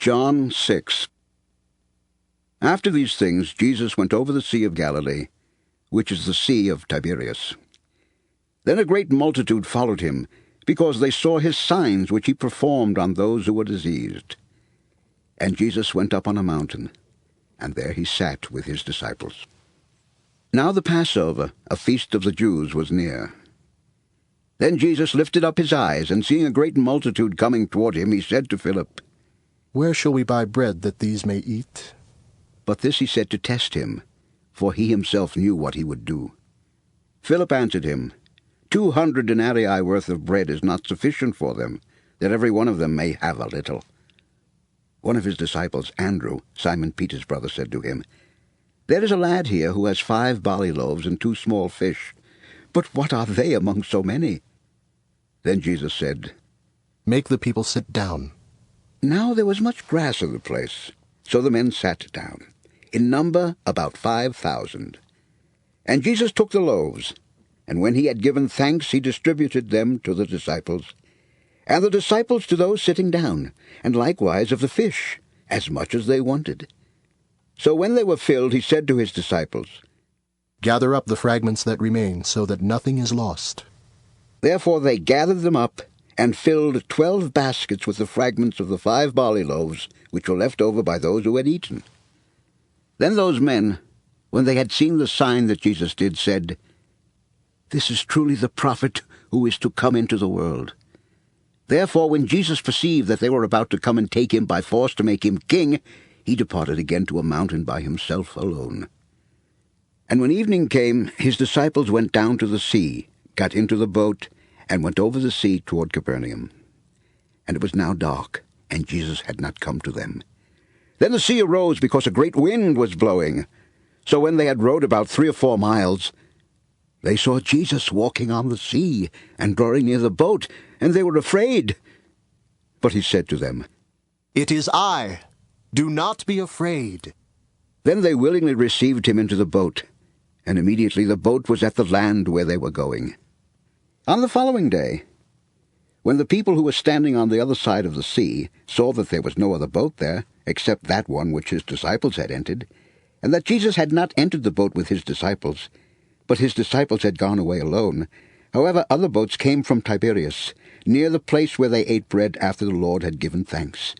John 6. After these things Jesus went over the Sea of Galilee, which is the Sea of Tiberias. Then a great multitude followed him, because they saw his signs which he performed on those who were diseased. And Jesus went up on a mountain, and there he sat with his disciples. Now the Passover, a feast of the Jews, was near. Then Jesus lifted up his eyes, and seeing a great multitude coming toward him, he said to Philip, "Where shall we buy bread that these may eat?" But this he said to test him, for he himself knew what he would do. Philip answered him, 200 denarii worth of bread is not sufficient for them, that every one of them may have a little. One of his disciples, Andrew, Simon Peter's brother, said to him, There is a lad here who has 5 barley loaves and 2 small fish, but what are they among so many? Then Jesus said, "Make the people sit down." Now there was much grass in the place, so the men sat down, in number about 5,000. And Jesus took the loaves, and when he had given thanks, he distributed them to the disciples, and the disciples to those sitting down, and likewise of the fish, as much as they wanted. So when they were filled, he said to his disciples, "Gather up the fragments that remain, so that nothing is lost." Therefore they gathered them up, and filled 12 baskets with the fragments of the 5 barley loaves, which were left over by those who had eaten. Then those men, when they had seen the sign that Jesus did, said, This is truly the prophet who is to come into the world. Therefore when Jesus perceived that they were about to come and take him by force to make him king, he departed again to a mountain by himself alone. And when evening came, his disciples went down to the sea, got into the boat, and went over the sea toward Capernaum. And it was now dark, and Jesus had not come to them. Then the sea arose because a great wind was blowing. So when they had rowed about 3 or 4 miles, they saw Jesus walking on the sea, and drawing near the boat, and they were afraid. But he said to them, "It is I. Do not be afraid." Then they willingly received him into the boat, and immediately the boat was at the land where they were going. On the following day, when the people who were standing on the other side of the sea saw that there was no other boat there, except that one which his disciples had entered, and that Jesus had not entered the boat with his disciples, but his disciples had gone away alone, however, other boats came from Tiberias, near the place where they ate bread after the Lord had given thanks.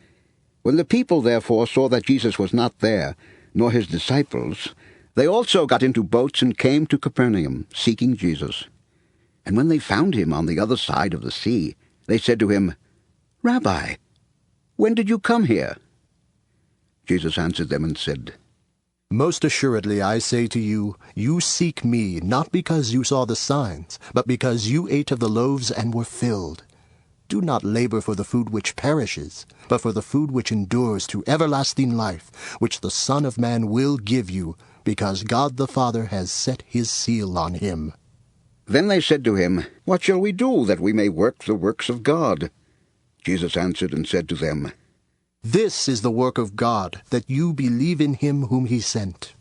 When the people therefore saw that Jesus was not there, nor his disciples, they also got into boats and came to Capernaum, seeking Jesus. And when they found him on the other side of the sea, they said to him, Rabbi, when did you come here? Jesus answered them and said, Most assuredly I say to you, you seek me, not because you saw the signs, but because you ate of the loaves and were filled. Do not labor for the food which perishes, but for the food which endures to everlasting life, which the Son of Man will give you, because God the Father has set his seal on him. Then they said to him, What shall we do, that we may work the works of God? Jesus answered and said to them, This is the work of God, that you believe in him whom he sent.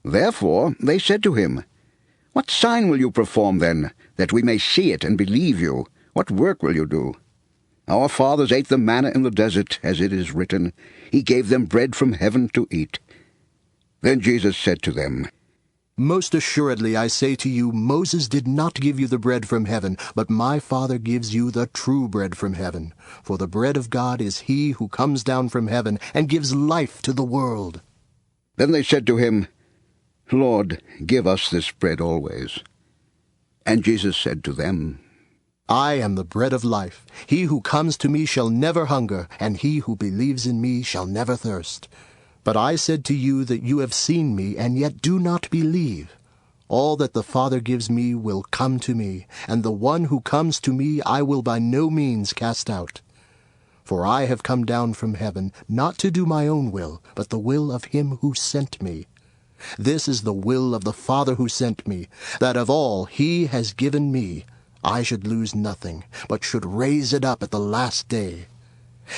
Therefore they said to him, What sign will you perform then, that we may see it and believe you? What work will you do? Our fathers ate the manna in the desert, as it is written, He gave them bread from heaven to eat. Then Jesus said to them, Most assuredly I say to you, Moses did not give you the bread from heaven, but my Father gives you the true bread from heaven. For the bread of God is he who comes down from heaven and gives life to the world. Then they said to him, Lord, give us this bread always. And Jesus said to them, I am the bread of life. He who comes to me shall never hunger, and he who believes in me shall never thirst. But I said to you that you have seen me, and yet do not believe. All that the Father gives me will come to me, and the one who comes to me I will by no means cast out. For I have come down from heaven, not to do my own will, but the will of him who sent me. This is the will of the Father who sent me, that of all he has given me, I should lose nothing, but should raise it up at the last day.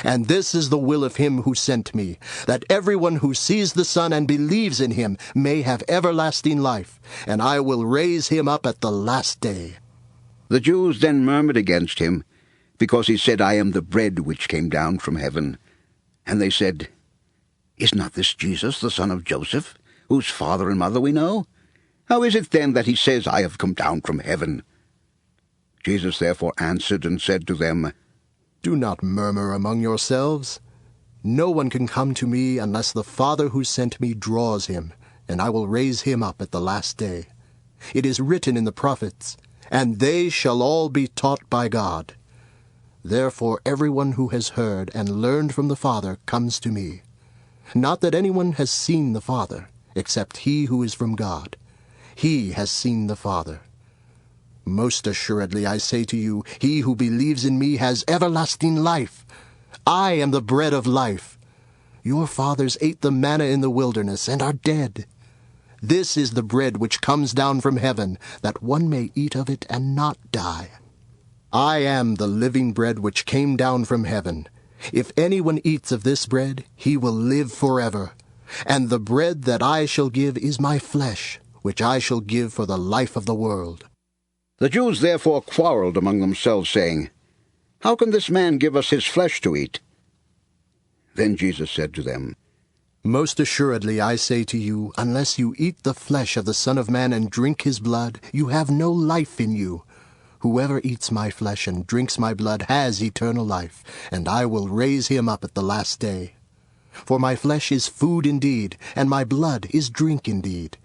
And this is the will of him who sent me, that everyone who sees the Son and believes in him may have everlasting life, and I will raise him up at the last day. The Jews then murmured against him, because he said, I am the bread which came down from heaven. And they said, Is not this Jesus, the son of Joseph, whose father and mother we know? How is it then that he says, I have come down from heaven? Jesus therefore answered and said to them, Do not murmur among yourselves. No one can come to me unless the Father who sent me draws him, and I will raise him up at the last day. It is written in the prophets, and they shall all be taught by God. Therefore everyone who has heard and learned from the Father comes to me. Not that anyone has seen the Father, except he who is from God. He has seen the Father. Most assuredly I say to you, he who believes in me has everlasting life. I am the bread of life. Your fathers ate the manna in the wilderness and are dead. This is the bread which comes down from heaven, that one may eat of it and not die. I am the living bread which came down from heaven. If anyone eats of this bread, he will live forever. And the bread that I shall give is my flesh, which I shall give for the life of the world. The Jews therefore quarreled among themselves, saying, How can this man give us his flesh to eat? Then Jesus said to them, Most assuredly I say to you, unless you eat the flesh of the Son of Man and drink his blood, you have no life in you. Whoever eats my flesh and drinks my blood has eternal life, and I will raise him up at the last day. For my flesh is food indeed, and my blood is drink indeed.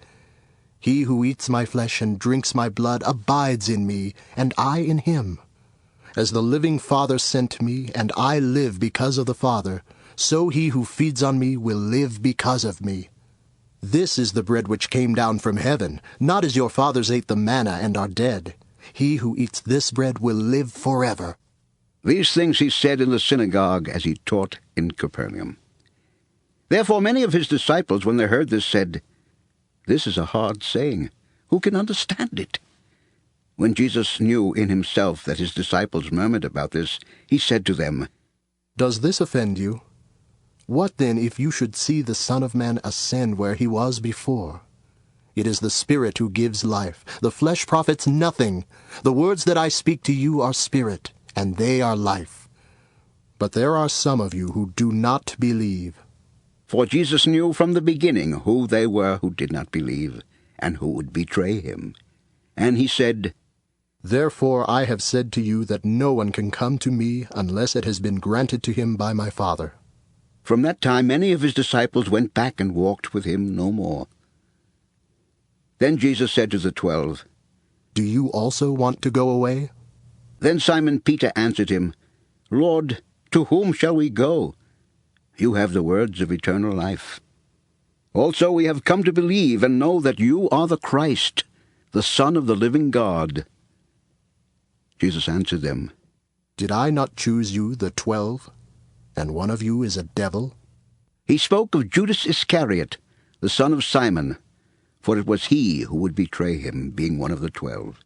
He who eats my flesh and drinks my blood abides in me, and I in him. As the living Father sent me, and I live because of the Father, so he who feeds on me will live because of me. This is the bread which came down from heaven, not as your fathers ate the manna and are dead. He who eats this bread will live forever. These things he said in the synagogue as he taught in Capernaum. Therefore many of his disciples, when they heard this, said, This is a hard saying. Who can understand it? When Jesus knew in himself that his disciples murmured about this, he said to them, Does this offend you? What then if you should see the Son of Man ascend where he was before? It is the Spirit who gives life. The flesh profits nothing. The words that I speak to you are spirit, and they are life. But there are some of you who do not believe. For Jesus knew from the beginning who they were who did not believe, and who would betray him. And he said, Therefore I have said to you that no one can come to me unless it has been granted to him by my Father. From that time many of his disciples went back and walked with him no more. Then Jesus said to the 12, Do you also want to go away? Then Simon Peter answered him, Lord, to whom shall we go? You have the words of eternal life. Also we have come to believe and know that you are the Christ, the Son of the living God. Jesus answered them, Did I not choose you, the 12, and one of you is a devil? He spoke of Judas Iscariot, the son of Simon, for it was he who would betray him, being one of the 12.